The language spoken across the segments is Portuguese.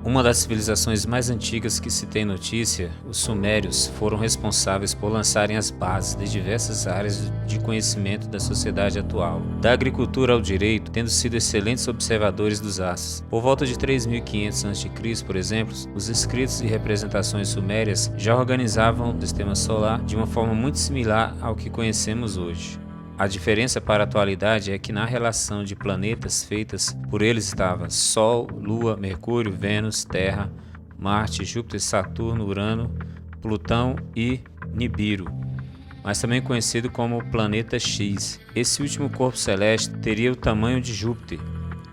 Uma das civilizações mais antigas que se tem notícia, os Sumérios, foram responsáveis por lançarem as bases de diversas áreas de conhecimento da sociedade atual, da agricultura ao direito, tendo sido excelentes observadores dos astros. Por volta de 3500 a.C., por exemplo, os escritos e representações sumérias já organizavam o sistema solar de uma forma muito similar ao que conhecemos hoje. A diferença para a atualidade é que na relação de planetas feitas por eles estava Sol, Lua, Mercúrio, Vênus, Terra, Marte, Júpiter, Saturno, Urano, Plutão e Nibiru, mas também conhecido como Planeta X. Esse último corpo celeste teria o tamanho de Júpiter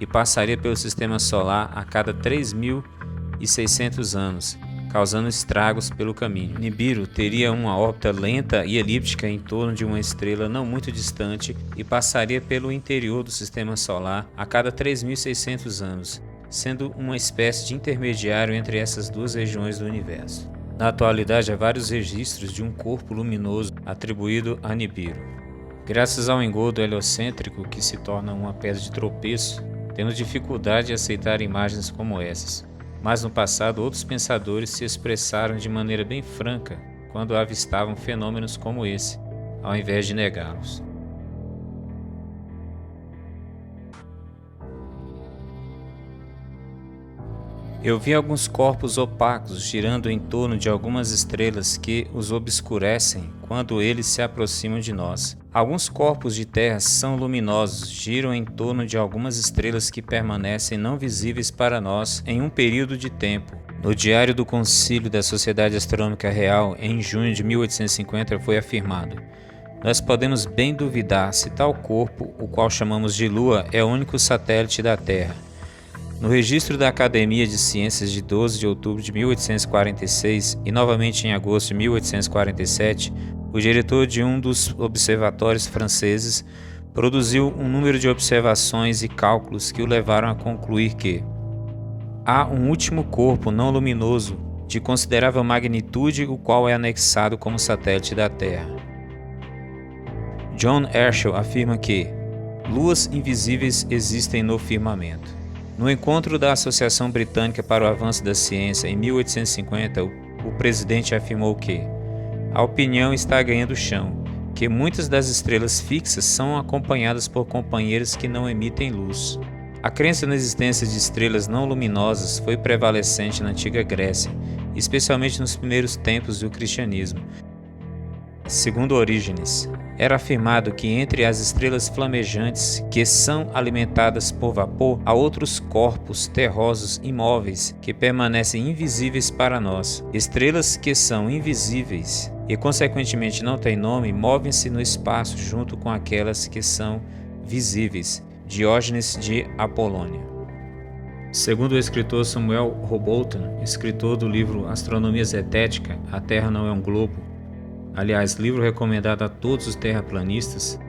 e passaria pelo sistema solar a cada 3.600 anos, causando estragos pelo caminho. Nibiru teria uma órbita lenta e elíptica em torno de uma estrela não muito distante e passaria pelo interior do sistema solar a cada 3.600 anos, sendo uma espécie de intermediário entre essas duas regiões do universo. Na atualidade, há vários registros de um corpo luminoso atribuído a Nibiru. Graças ao engodo heliocêntrico que se torna uma pedra de tropeço, temos dificuldade em aceitar imagens como essas. Mas no passado, outros pensadores se expressaram de maneira bem franca quando avistavam fenômenos como esse, ao invés de negá-los. Eu vi alguns corpos opacos girando em torno de algumas estrelas que os obscurecem quando eles se aproximam de nós. Alguns corpos de terra são luminosos, giram em torno de algumas estrelas que permanecem não visíveis para nós em um período de tempo. No Diário do Concílio da Sociedade Astronômica Real, em junho de 1850, foi afirmado: nós podemos bem duvidar se tal corpo, o qual chamamos de Lua, é o único satélite da Terra. No registro da Academia de Ciências de 12 de outubro de 1846 e novamente em agosto de 1847, o diretor de um dos observatórios franceses produziu um número de observações e cálculos que o levaram a concluir que há um último corpo não luminoso de considerável magnitude, o qual é anexado como satélite da Terra. John Herschel afirma que luas invisíveis existem no firmamento. No encontro da Associação Britânica para o Avanço da Ciência, em 1850, o presidente afirmou que a opinião está ganhando chão, que muitas das estrelas fixas são acompanhadas por companheiros que não emitem luz. A crença na existência de estrelas não luminosas foi prevalecente na antiga Grécia, especialmente nos primeiros tempos do cristianismo. Segundo Orígenes, era afirmado que entre as estrelas flamejantes que são alimentadas por vapor, há outros corpos terrosos imóveis que permanecem invisíveis para nós. Estrelas que são invisíveis e consequentemente não têm nome, movem-se no espaço junto com aquelas que são visíveis. Diógenes de Apolônia. Segundo o escritor Samuel Rowbotham, escritor do livro Astronomia Zetética, A Terra Não é um Globo, aliás, livro recomendado a todos os terraplanistas,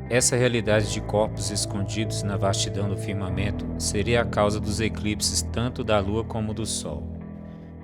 essa realidade de corpos escondidos na vastidão do firmamento seria a causa dos eclipses tanto da Lua como do Sol.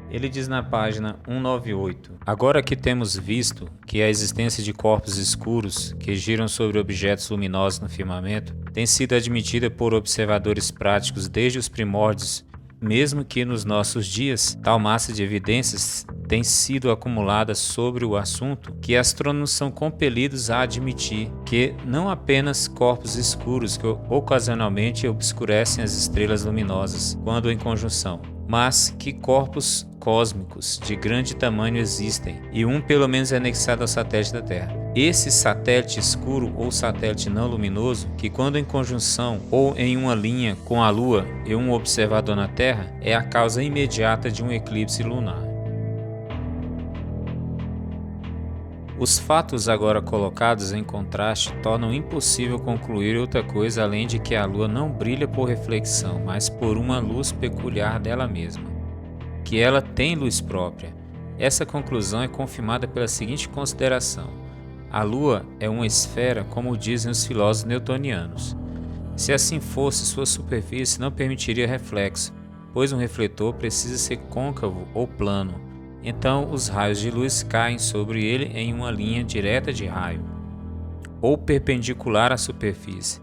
Ele diz na página 198: agora que temos visto que a existência de corpos escuros que giram sobre objetos luminosos no firmamento tem sido admitida por observadores práticos desde os primórdios, mesmo que nos nossos dias tal massa de evidências tem sido acumulada sobre o assunto, que astrônomos são compelidos a admitir que não apenas corpos escuros que ocasionalmente obscurecem as estrelas luminosas quando em conjunção, mas que corpos cósmicos de grande tamanho existem, e um pelo menos é anexado ao satélite da Terra. Esse satélite escuro ou satélite não luminoso, que quando em conjunção ou em uma linha com a Lua e um observador na Terra, é a causa imediata de um eclipse lunar. Os fatos agora colocados em contraste tornam impossível concluir outra coisa além de que a Lua não brilha por reflexão, mas por uma luz peculiar dela mesma, que ela tem luz própria. Essa conclusão é confirmada pela seguinte consideração: a Lua é uma esfera, como dizem os filósofos newtonianos. Se assim fosse, sua superfície não permitiria reflexo, pois um refletor precisa ser côncavo ou plano. Então os raios de luz caem sobre ele em uma linha direta de raio, ou perpendicular à superfície.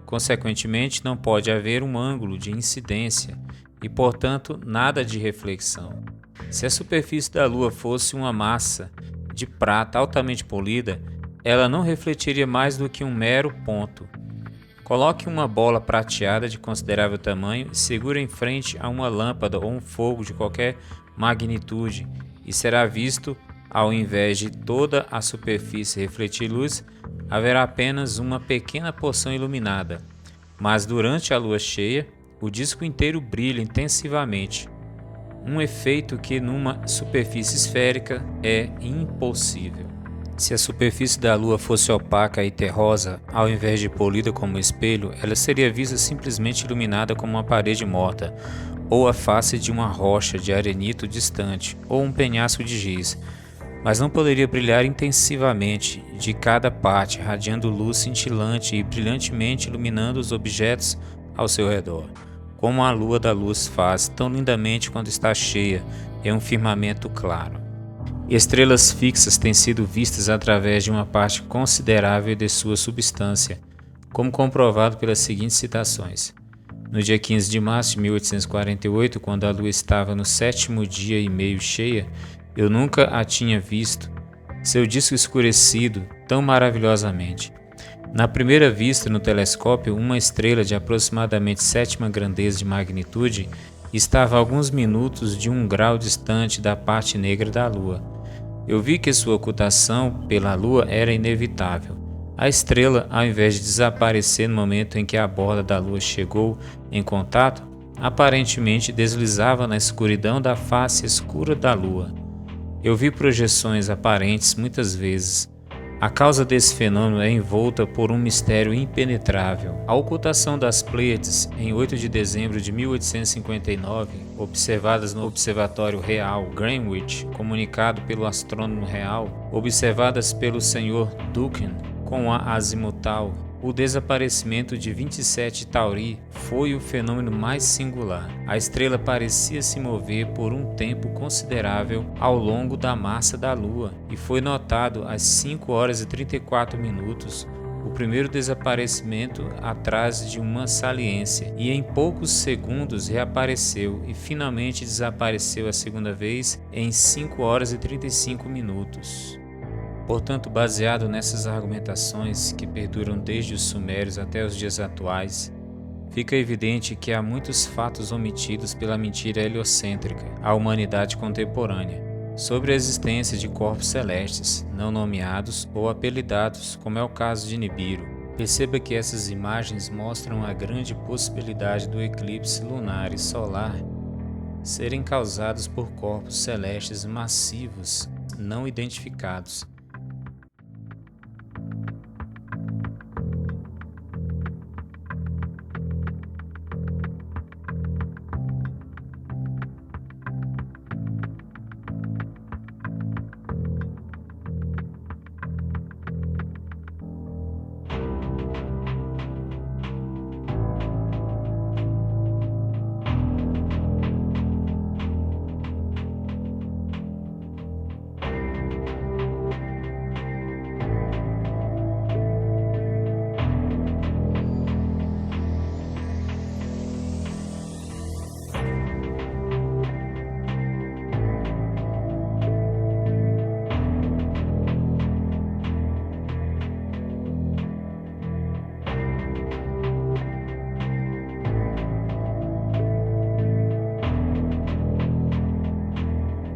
Consequentemente, não pode haver um ângulo de incidência e, portanto, nada de reflexão. Se a superfície da Lua fosse uma massa de prata altamente polida, ela não refletiria mais do que um mero ponto. Coloque uma bola prateada de considerável tamanho e segure em frente a uma lâmpada ou um fogo de qualquer magnitude e será visto, ao invés de toda a superfície refletir luz, haverá apenas uma pequena porção iluminada. Mas durante a lua cheia, o disco inteiro brilha intensivamente, um efeito que numa superfície esférica é impossível. Se a superfície da Lua fosse opaca e terrosa, ao invés de polida como um espelho, ela seria vista simplesmente iluminada como uma parede morta, ou a face de uma rocha de arenito distante, ou um penhasco de giz, mas não poderia brilhar intensivamente de cada parte, radiando luz cintilante e brilhantemente iluminando os objetos ao seu redor, como a lua da luz faz tão lindamente quando está cheia em um firmamento claro. Estrelas fixas têm sido vistas através de uma parte considerável de sua substância, como comprovado pelas seguintes citações. No dia 15 de março de 1848, quando a lua estava no 7º dia e meio cheia, eu nunca a tinha visto, seu disco escurecido tão maravilhosamente. Na primeira vista no telescópio, uma estrela de aproximadamente 7ª grandeza de magnitude estava a alguns minutos de 1 grau distante da parte negra da Lua. Eu vi que sua ocultação pela Lua era inevitável. A estrela, ao invés de desaparecer no momento em que a borda da Lua chegou em contato, aparentemente deslizava na escuridão da face escura da Lua. Eu vi projeções aparentes muitas vezes. A causa desse fenômeno é envolta por um mistério impenetrável. A ocultação das Pleiades, em 8 de dezembro de 1859, observadas no Observatório Real Greenwich, comunicado pelo astrônomo real, observadas pelo Sr. Duncan com a azimutal, o desaparecimento de 27 Tauri foi o fenômeno mais singular. A estrela parecia se mover por um tempo considerável ao longo da massa da Lua e foi notado às 5 horas e 34 minutos o primeiro desaparecimento atrás de uma saliência e em poucos segundos reapareceu e finalmente desapareceu a segunda vez em 5 horas e 35 minutos. Portanto, baseado nessas argumentações que perduram desde os sumérios até os dias atuais, fica evidente que há muitos fatos omitidos pela mentira heliocêntrica à humanidade contemporânea sobre a existência de corpos celestes, não nomeados ou apelidados, como é o caso de Nibiru. Perceba que essas imagens mostram a grande possibilidade do eclipse lunar e solar serem causados por corpos celestes massivos não identificados.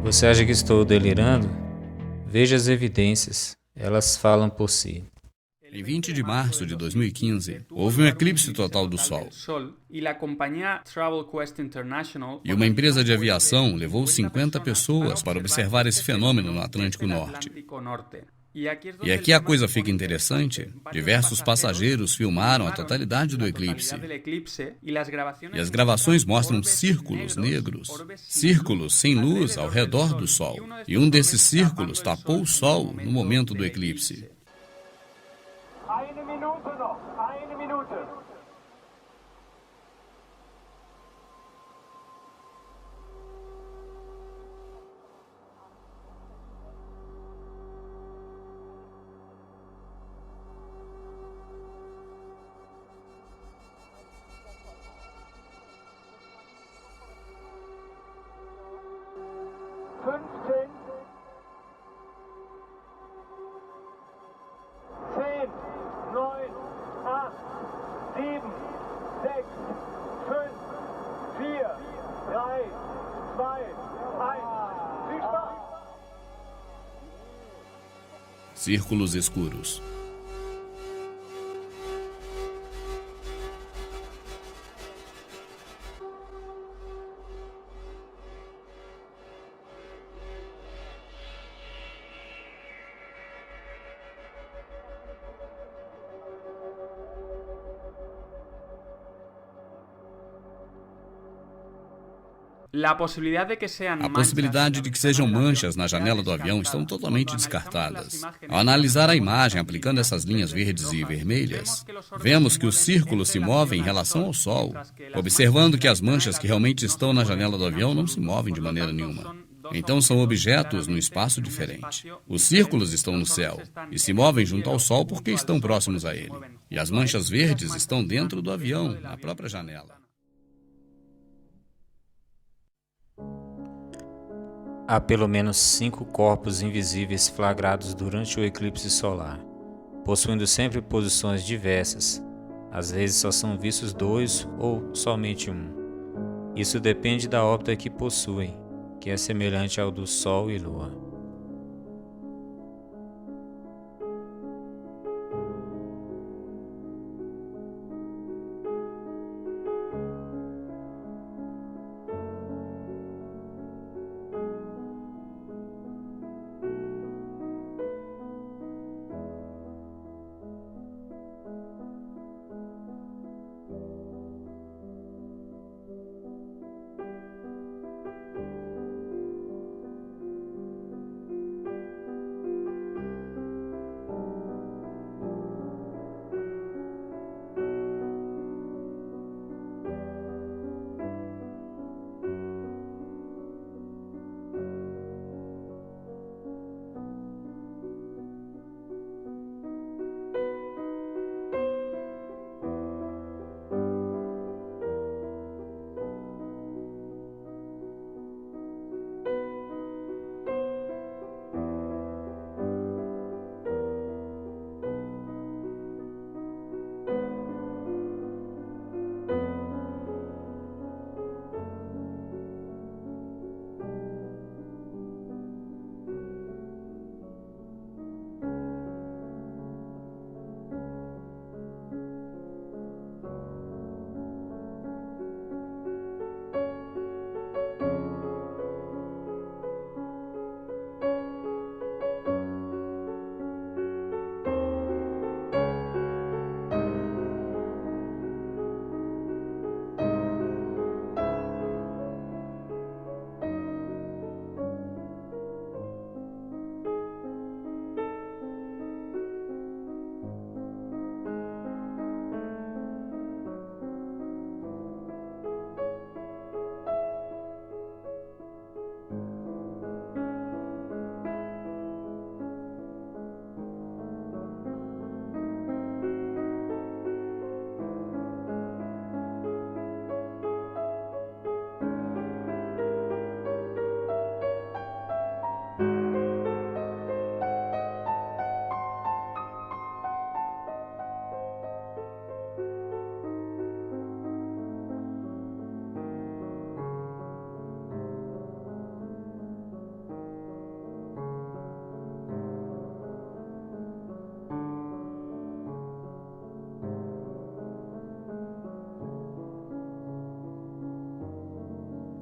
Você acha que estou delirando? Veja as evidências, elas falam por si. Em 20 de março de 2015, houve um eclipse total do Sol. E uma empresa de aviação levou 50 pessoas para observar esse fenômeno no Atlântico Norte. E aqui a coisa fica interessante. Diversos passageiros filmaram a totalidade do eclipse. E as gravações mostram círculos negros, círculos sem luz ao redor do Sol. E um desses círculos tapou o Sol no momento do eclipse. Eine Minute. 9, 8, 7, 6, 5, 4, 3, 2, 1. Sichtbar! Círculos escuros. A possibilidade de que sejam manchas na janela do avião estão totalmente descartadas. Ao analisar a imagem aplicando essas linhas verdes e vermelhas, vemos que os círculos se movem em relação ao Sol, observando que as manchas que realmente estão na janela do avião não se movem de maneira nenhuma. Então são objetos num espaço diferente. Os círculos estão no céu e se movem junto ao Sol porque estão próximos a ele. E as manchas verdes estão dentro do avião, na própria janela. Há pelo menos 5 corpos invisíveis flagrados durante o eclipse solar, possuindo sempre posições diversas. Às vezes só são vistos 2 ou somente um. Isso depende da órbita que possuem, que é semelhante ao do Sol e Lua.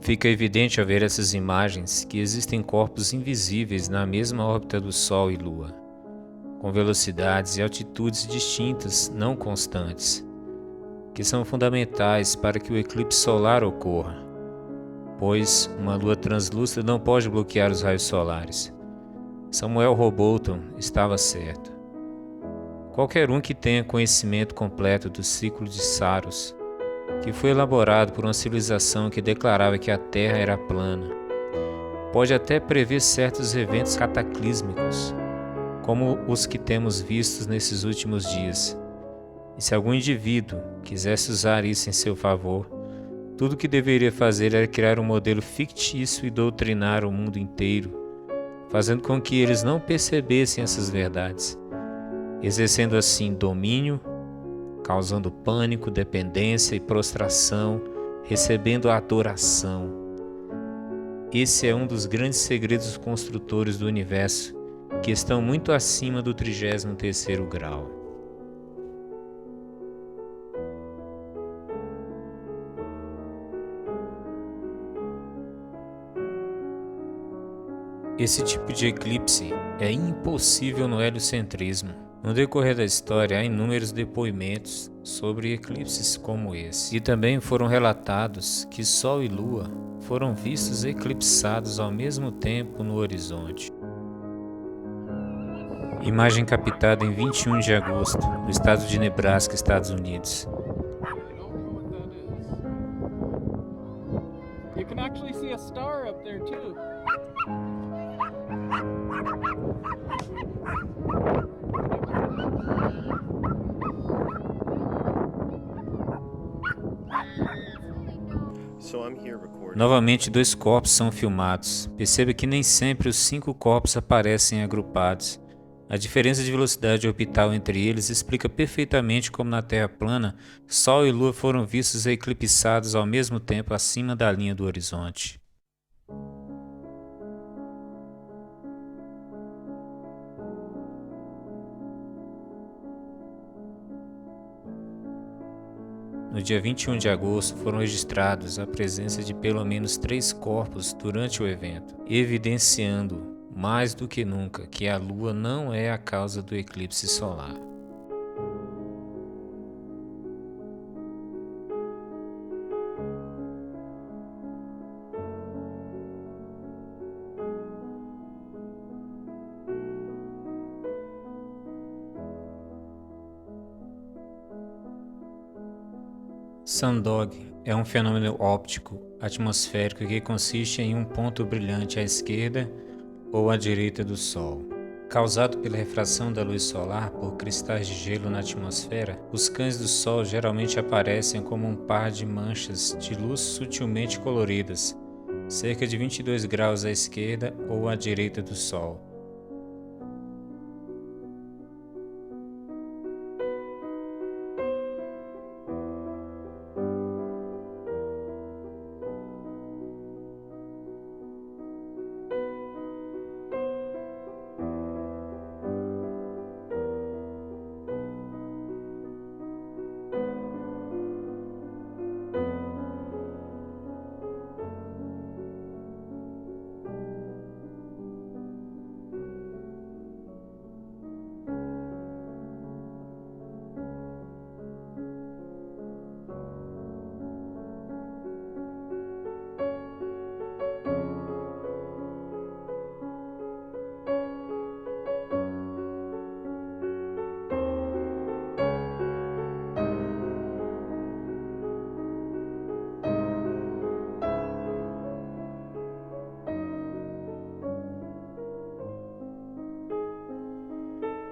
Fica evidente ao ver essas imagens que existem corpos invisíveis na mesma órbita do Sol e Lua, com velocidades e altitudes distintas, não constantes, que são fundamentais para que o eclipse solar ocorra, pois uma lua translúcida não pode bloquear os raios solares. Samuel Rowbotham estava certo. Qualquer um que tenha conhecimento completo do ciclo de Saros, que foi elaborado por uma civilização que declarava que a Terra era plana, pode até prever certos eventos cataclísmicos, como os que temos vistos nesses últimos dias. E se algum indivíduo quisesse usar isso em seu favor, Tudo o que deveria fazer era criar um modelo fictício e doutrinar o mundo inteiro, fazendo com que eles não percebessem essas verdades, exercendo assim domínio, causando pânico, dependência e prostração, recebendo a adoração. Esse é um dos grandes segredos construtores do universo, que estão muito acima do 33º grau. Esse tipo de eclipse é impossível no heliocentrismo. No decorrer da história, há inúmeros depoimentos sobre eclipses como esse. E também foram relatados que Sol e Lua foram vistos eclipsados ao mesmo tempo no horizonte. Imagem captada em 21 de agosto, no estado de Nebraska, Estados Unidos. You can actually see a star up there too. Novamente, 2 corpos são filmados. Perceba que nem sempre os 5 corpos aparecem agrupados. A diferença de velocidade orbital entre eles explica perfeitamente como na Terra plana, Sol e Lua foram vistos eclipsados ao mesmo tempo acima da linha do horizonte. No dia 21 de agosto foram registrados a presença de pelo menos 3 corpos durante o evento, evidenciando mais do que nunca que a Lua não é a causa do eclipse solar. Sundog é um fenômeno óptico atmosférico que consiste em um ponto brilhante à esquerda ou à direita do Sol. Causado pela refração da luz solar por cristais de gelo na atmosfera, os cães do Sol geralmente aparecem como um par de manchas de luz sutilmente coloridas, cerca de 22 graus à esquerda ou à direita do Sol.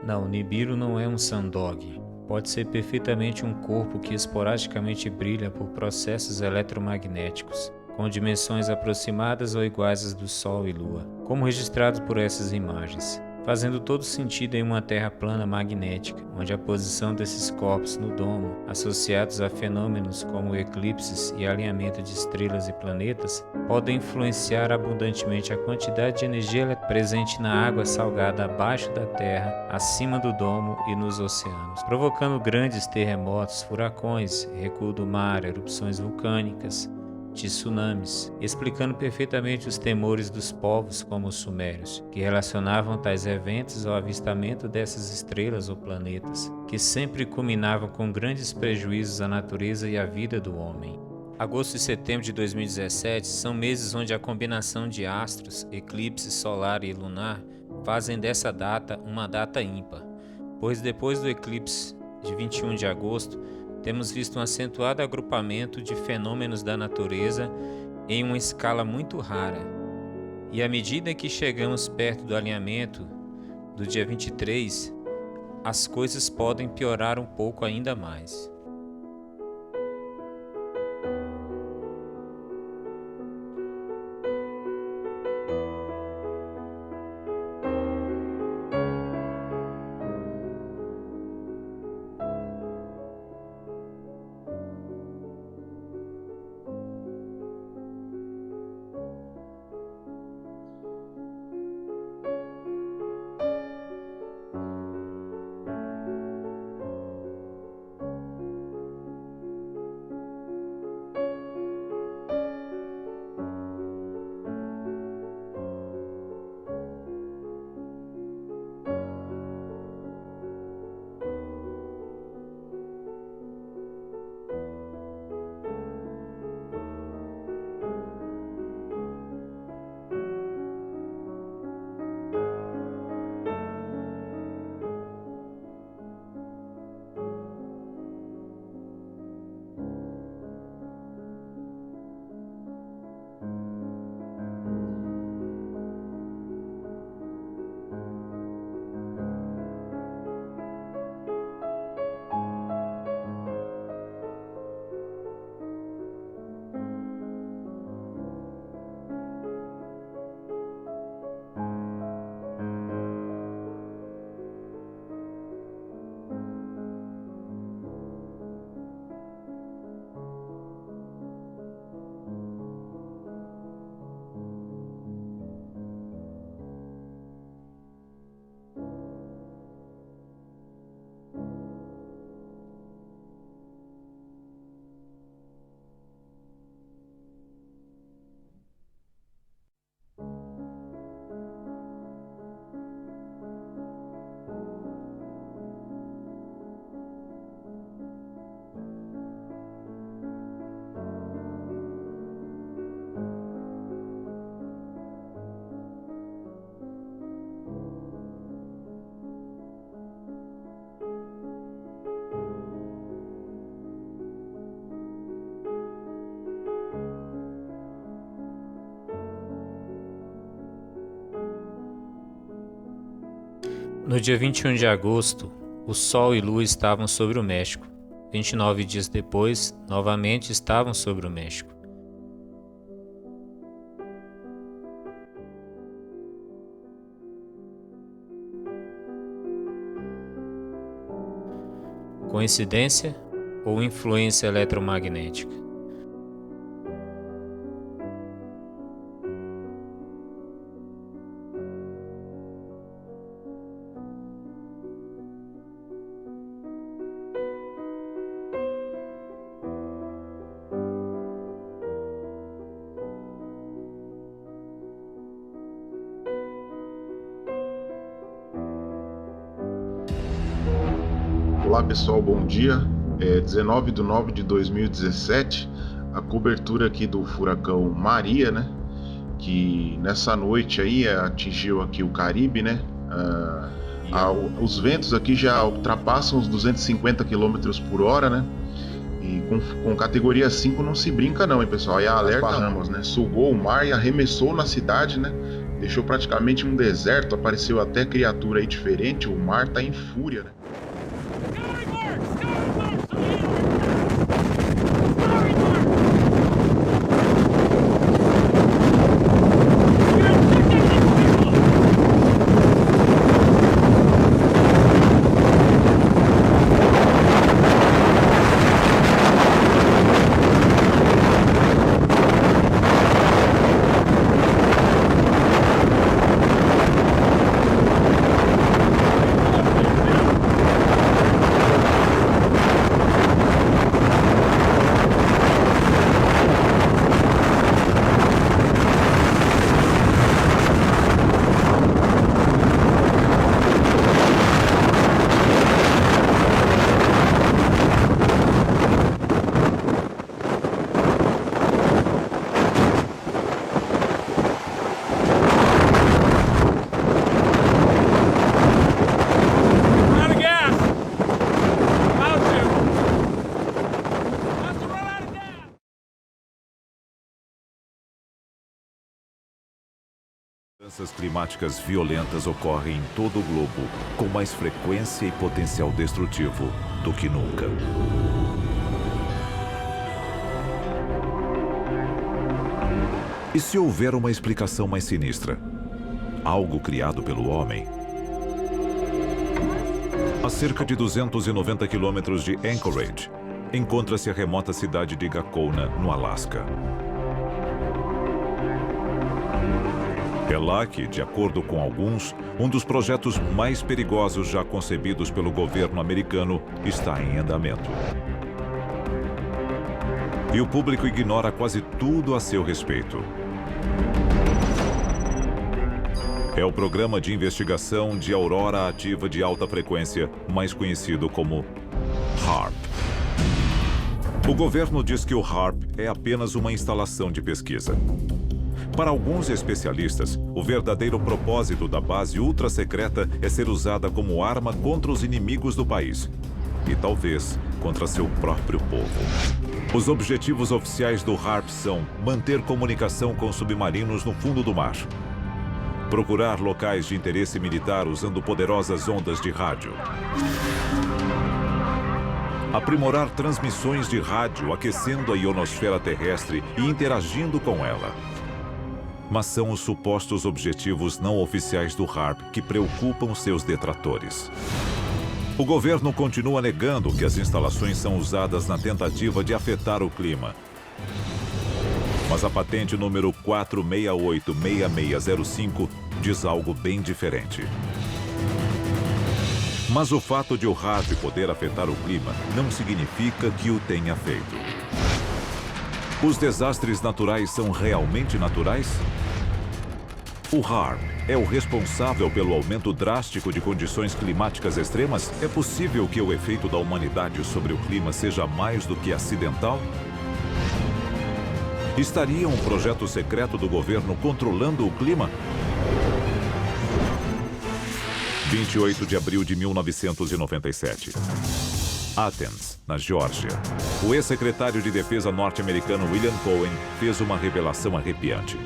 Não, Nibiru não é um Sundog. Pode ser perfeitamente um corpo que esporadicamente brilha por processos eletromagnéticos, com dimensões aproximadas ou iguais às do Sol e Lua, como registrado por essas imagens, fazendo todo sentido em uma Terra plana magnética, onde a posição desses corpos no domo, associados a fenômenos como eclipses e alinhamento de estrelas e planetas, podem influenciar abundantemente a quantidade de energia presente na água salgada abaixo da Terra, acima do domo e nos oceanos, provocando grandes terremotos, furacões, recuo do mar, erupções vulcânicas, tsunamis, explicando perfeitamente os temores dos povos como os sumérios, que relacionavam tais eventos ao avistamento dessas estrelas ou planetas, que sempre culminavam com grandes prejuízos à natureza e à vida do homem. Agosto e setembro de 2017 são meses onde a combinação de astros, eclipse solar e lunar, fazem dessa data uma data ímpar, pois depois do eclipse de 21 de agosto, temos visto um acentuado agrupamento de fenômenos da natureza em uma escala muito rara. E à medida que chegamos perto do alinhamento do dia 23, as coisas podem piorar um pouco ainda mais. No dia 21 de agosto, o Sol e Lua estavam sobre o México. 29 dias depois, novamente estavam sobre o México. Coincidência ou influência eletromagnética? Olá pessoal, bom dia. 19 de 9 de 2017, a cobertura aqui do furacão Maria, né? Que nessa noite aí atingiu aqui o Caribe, né? Os ventos aqui já ultrapassam os 250 km por hora, né? E com categoria 5 não se brinca não, hein pessoal? Aí a alerta Bahamas, né? Sugou o mar e arremessou na cidade, né? Deixou praticamente um deserto, apareceu até criatura aí diferente, o mar tá em fúria, né? Mudanças climáticas violentas ocorrem em todo o globo, com mais frequência e potencial destrutivo do que nunca. E se houver uma explicação mais sinistra? Algo criado pelo homem? A cerca de 290 quilômetros de Anchorage, encontra-se a remota cidade de Gakona, no Alasca. É lá que, de acordo com alguns, um dos projetos mais perigosos já concebidos pelo governo americano está em andamento. E o público ignora quase tudo a seu respeito. É o programa de investigação de aurora ativa de alta frequência, mais conhecido como HAARP. O governo diz que o HAARP é apenas uma instalação de pesquisa. Para alguns especialistas, o verdadeiro propósito da base ultra-secreta é ser usada como arma contra os inimigos do país. E talvez contra seu próprio povo. Os objetivos oficiais do HAARP são manter comunicação com submarinos no fundo do mar, procurar locais de interesse militar usando poderosas ondas de rádio, aprimorar transmissões de rádio aquecendo a ionosfera terrestre e interagindo com ela. Mas são os supostos objetivos não oficiais do HAARP que preocupam seus detratores. O governo continua negando que as instalações são usadas na tentativa de afetar o clima. Mas a patente número 4686605 diz algo bem diferente. Mas o fato de o HAARP poder afetar o clima não significa que o tenha feito. Os desastres naturais são realmente naturais? O HAARP é o responsável pelo aumento drástico de condições climáticas extremas? É possível que o efeito da humanidade sobre o clima seja mais do que acidental? Estaria um projeto secreto do governo controlando o clima? 28 de abril de 1997. Athens, na Geórgia. O ex-secretário de Defesa norte-americano William Cohen fez uma revelação arrepiante.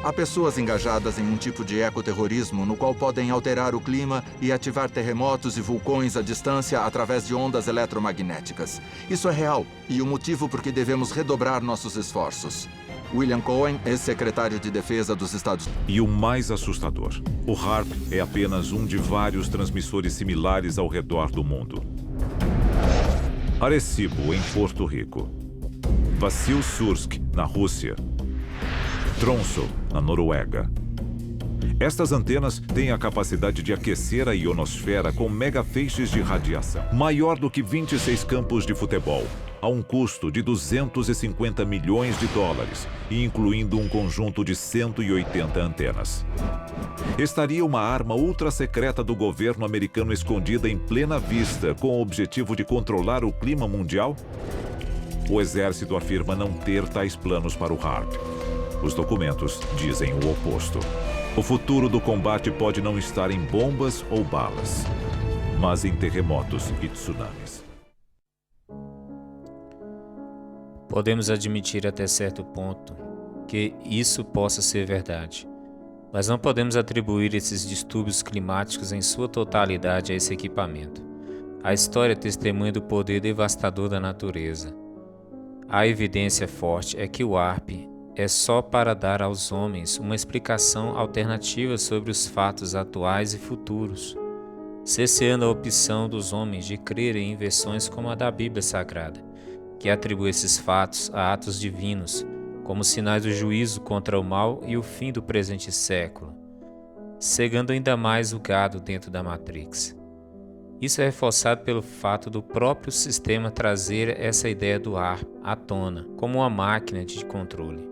Há pessoas engajadas em um tipo de ecoterrorismo no qual podem alterar o clima e ativar terremotos e vulcões à distância através de ondas eletromagnéticas. Isso é real e o motivo por que devemos redobrar nossos esforços. William Cohen, ex-secretário de Defesa dos Estados Unidos. E o mais assustador, o HAARP é apenas um de vários transmissores similares ao redor do mundo. Arecibo, em Porto Rico. Vassilsursk, na Rússia. Tromsø, na Noruega. Estas antenas têm a capacidade de aquecer a ionosfera com megafeixes de radiação, maior do que 26 campos de futebol, a um custo de 250 milhões de dólares, e incluindo um conjunto de 180 antenas. Estaria uma arma ultra-secreta do governo americano escondida em plena vista com o objetivo de controlar o clima mundial? O exército afirma não ter tais planos para o HAARP. Os documentos dizem o oposto. O futuro do combate pode não estar em bombas ou balas, mas em terremotos e tsunamis. Podemos admitir até certo ponto que isso possa ser verdade, mas não podemos atribuir esses distúrbios climáticos em sua totalidade a esse equipamento. A história testemunha do poder devastador da natureza. A evidência forte é que o HAARP é só para dar aos homens uma explicação alternativa sobre os fatos atuais e futuros, cesseando a opção dos homens de crerem em versões como a da Bíblia Sagrada, que atribui esses fatos a atos divinos, como sinais do juízo contra o mal e o fim do presente século, cegando ainda mais o gado dentro da Matrix. Isso é reforçado pelo fato do próprio sistema trazer essa ideia do HAARP à tona, como uma máquina de controle.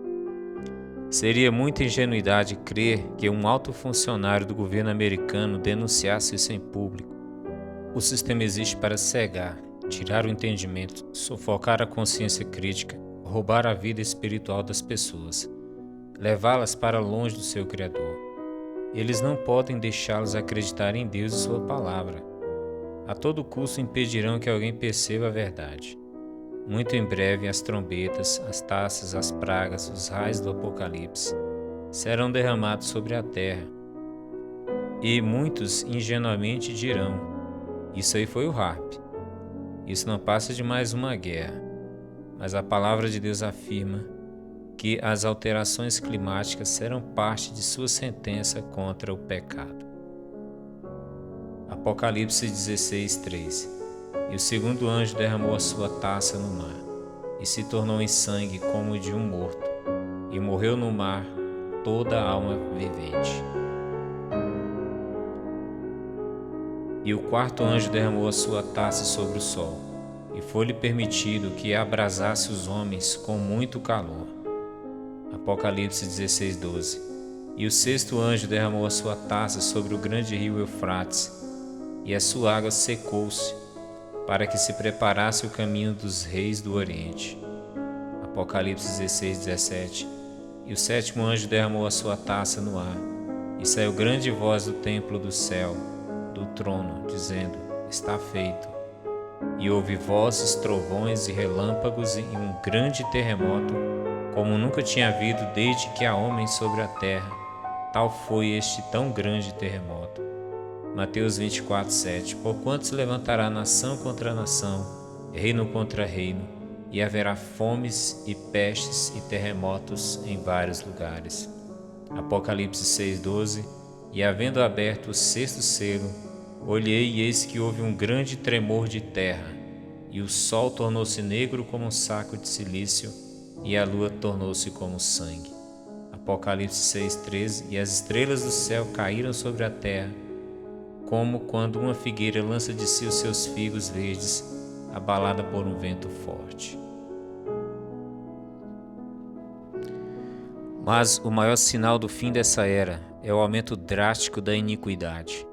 Seria muita ingenuidade crer que um alto funcionário do governo americano denunciasse isso em público. O sistema existe para cegar, tirar o entendimento, sufocar a consciência crítica, roubar a vida espiritual das pessoas, levá-las para longe do seu Criador. Eles não podem deixá-los acreditar em Deus e sua palavra. A todo custo impedirão que alguém perceba a verdade. Muito em breve as trombetas, as taças, as pragas, os raios do Apocalipse serão derramados sobre a terra. E muitos ingenuamente dirão: isso aí foi o HAARP. Isso não passa de mais uma guerra. Mas a palavra de Deus afirma que as alterações climáticas serão parte de sua sentença contra o pecado. Apocalipse 16:3. E o segundo anjo derramou a sua taça no mar, e se tornou em sangue como o de um morto, e morreu no mar toda a alma vivente. E o quarto anjo derramou a sua taça sobre o sol, e foi-lhe permitido que abrasasse os homens com muito calor. Apocalipse 16:12. E o sexto anjo derramou a sua taça sobre o grande rio Eufrates, e a sua água secou-se, para que se preparasse o caminho dos reis do Oriente. Apocalipse 16:17. E o sétimo anjo derramou a sua taça no ar, e saiu grande voz do templo do céu, do trono, dizendo: está feito. E houve vozes, trovões e relâmpagos e um grande terremoto, como nunca tinha havido desde que há homens sobre a terra. Tal foi este tão grande terremoto. Mateus 24:7. Porquanto se levantará nação contra nação, reino contra reino, e haverá fomes e pestes e terremotos em vários lugares. Apocalipse 6:12. E havendo aberto o sexto selo, olhei e eis que houve um grande tremor de terra, e o sol tornou-se negro como um saco de cilício, e a lua tornou-se como sangue. Apocalipse 6:13. E as estrelas do céu caíram sobre a terra, como quando uma figueira lança de si os seus figos verdes, abalada por um vento forte. Mas o maior sinal do fim dessa era é o aumento drástico da iniquidade.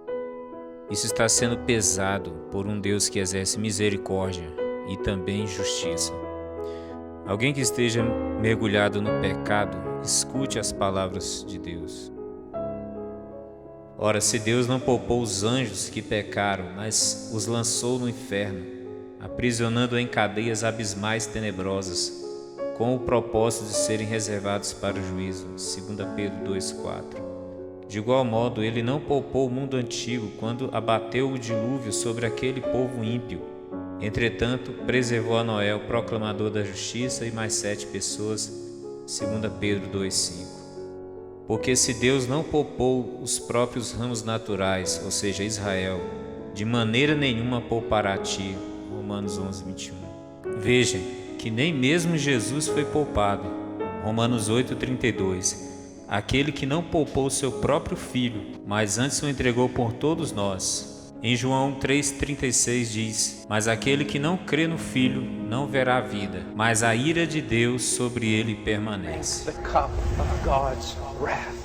Isso está sendo pesado por um Deus que exerce misericórdia e também justiça. Alguém que esteja mergulhado no pecado, escute as palavras de Deus. Ora, se Deus não poupou os anjos que pecaram, mas os lançou no inferno, aprisionando em cadeias abismais tenebrosas, com o propósito de serem reservados para o juízo. 2 Pedro 2,4. De igual modo, ele não poupou o mundo antigo quando abateu o dilúvio sobre aquele povo ímpio. Entretanto, preservou a Noé, o proclamador da justiça, e mais 7 pessoas. 2 Pedro 2,5. Porque se Deus não poupou os próprios ramos naturais, ou seja, Israel, de maneira nenhuma poupará a ti. Romanos 11:21. Vejam que nem mesmo Jesus foi poupado. Romanos 8:32. Aquele que não poupou seu próprio filho, mas antes o entregou por todos nós. Em João 3,36 diz: Mas aquele que não crê no Filho não verá a vida, mas a ira de Deus sobre ele permanece. The cup of God's wrath.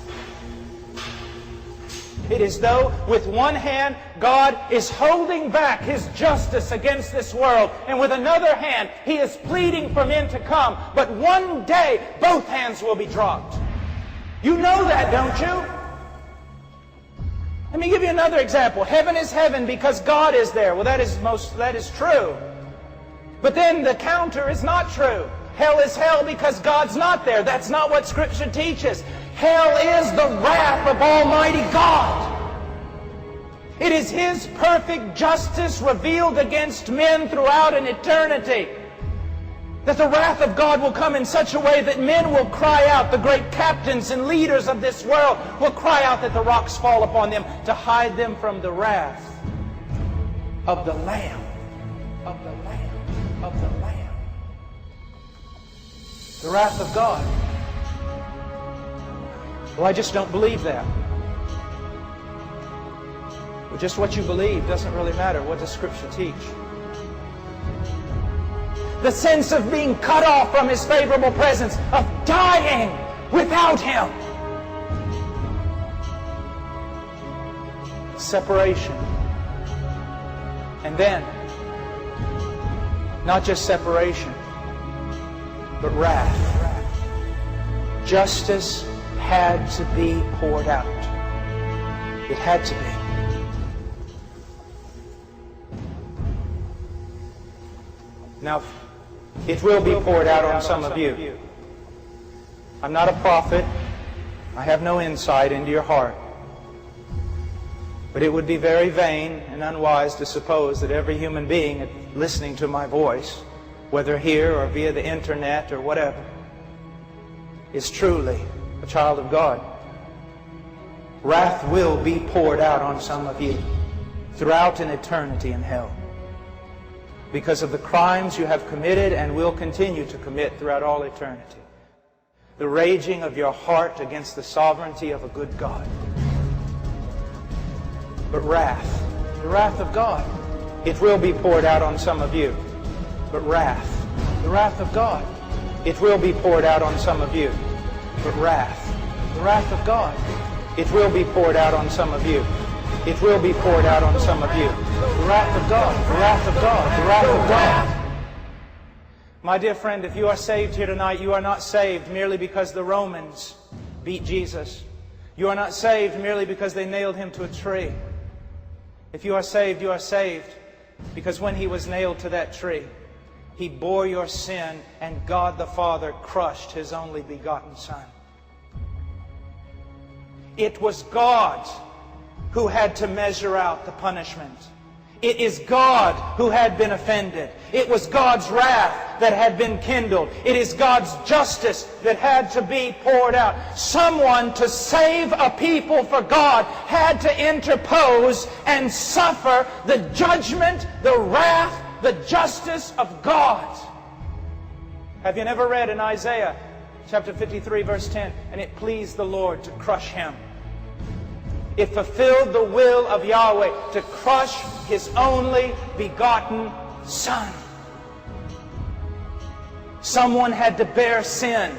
It is though with one hand God is holding back His justice against this world, and with another hand He is pleading for men to come. But one day both hands will be dropped. You know that, don't you? Let me give you another example. Heaven is heaven because God is there. Well, that is true. But then the counter is not true. Hell is hell because God's not there. That's not what Scripture teaches. Hell is the wrath of Almighty God. It is His perfect justice revealed against men throughout an eternity. That the wrath of God will come in such a way that men will cry out, the great captains and leaders of this world will cry out that the rocks fall upon them to hide them from the wrath of the Lamb, of the Lamb, of the Lamb. The wrath of God. Well, I just don't believe that. Well, just what you believe doesn't really matter. What does Scripture teach? The sense of being cut off from His favorable presence, of dying without Him. Separation. And then, not just separation, but wrath. Justice had to be poured out. It had to be. Now, it will be poured out on some of you. I'm not a prophet. I have no insight into your heart. But it would be very vain and unwise to suppose that every human being listening to my voice, whether here or via the internet or whatever, is truly a child of God. Wrath will be poured out on some of you throughout an eternity in hell, because of the crimes you have committed and will continue to commit throughout all eternity. The raging of your heart against the sovereignty of a good God. But wrath, the wrath of God, it will be poured out on some of you. But wrath, the wrath of God, it will be poured out on some of you. But wrath, the wrath of God, it will be poured out on some of you. It will be poured out on some of you. The wrath of God, the wrath of God, the wrath of God. My dear friend, if you are saved here tonight, you are not saved merely because the Romans beat Jesus. You are not saved merely because they nailed Him to a tree. If you are saved because when He was nailed to that tree, He bore your sin, and God the Father crushed His only begotten Son. It was God who had to measure out the punishment. It is God who had been offended. It was God's wrath that had been kindled. It is God's justice that had to be poured out. Someone to save a people for God had to interpose and suffer the judgment, the wrath, the justice of God. Have you never read in Isaiah chapter 53 verse 10, and it pleased the Lord to crush him? It fulfilled the will of Yahweh to crush His only begotten Son. Someone had to bear sin.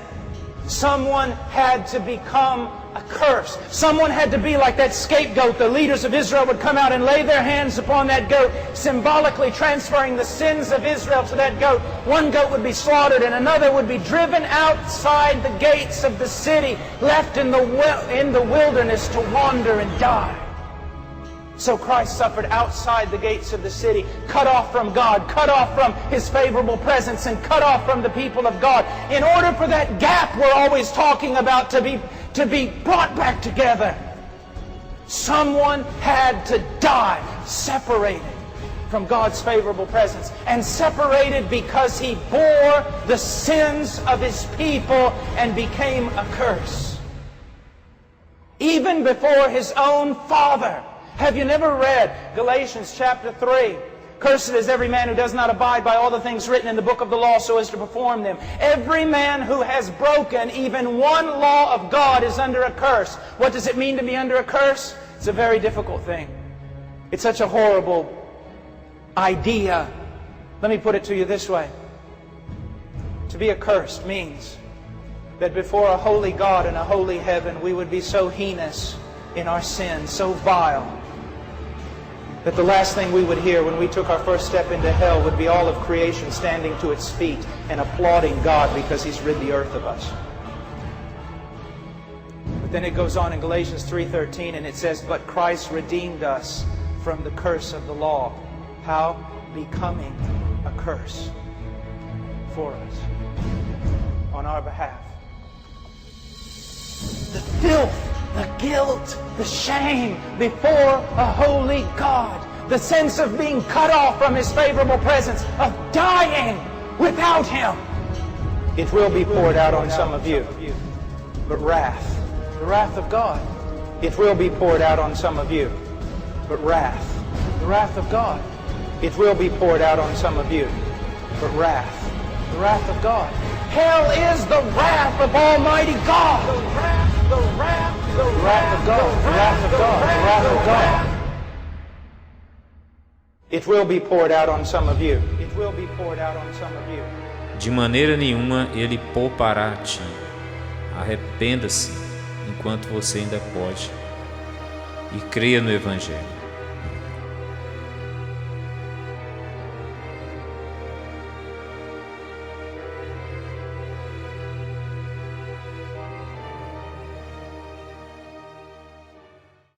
Someone had to become a curse. Someone had to be like that scapegoat. The leaders of Israel would come out and lay their hands upon that goat, symbolically transferring the sins of Israel to that goat. One goat would be slaughtered and another would be driven outside the gates of the city, left in the wilderness to wander and die. So Christ suffered outside the gates of the city, cut off from God, cut off from His favorable presence, and cut off from the people of God, in order for that gap we're always talking about to be brought back together. Someone had to die, separated from God's favorable presence, and separated because He bore the sins of His people and became a curse. Even before His own Father. Have you never read Galatians chapter 3? Cursed is every man who does not abide by all the things written in the book of the law so as to perform them. Every man who has broken even one law of God is under a curse. What does it mean to be under a curse? It's a very difficult thing. It's such a horrible idea. Let me put it to you this way. To be accursed means that before a holy God and a holy heaven we would be so heinous in our sin, so vile, that the last thing we would hear when we took our first step into hell would be all of creation standing to its feet and applauding God because He's rid the earth of us. But then it goes on in Galatians 3:13 and it says, "But Christ redeemed us from the curse of the law." How? Becoming a curse for us, on our behalf. The filth, the guilt, the shame before a holy God. The sense of being cut off from His favorable presence, of dying without Him. It will be poured out on some of you. But wrath, the wrath of God, it will be poured out on some of you. But wrath, the wrath of God, it will be poured out on some of you. But wrath, the wrath of God. Hell is the wrath of Almighty God. The wrath, the wrath, the wrath of God. The wrath of God. The wrath of God. It will be poured out on some of you. It will be poured out on some of you. De maneira nenhuma Ele poupará a ti. Arrependa-se enquanto você ainda pode e creia no Evangelho.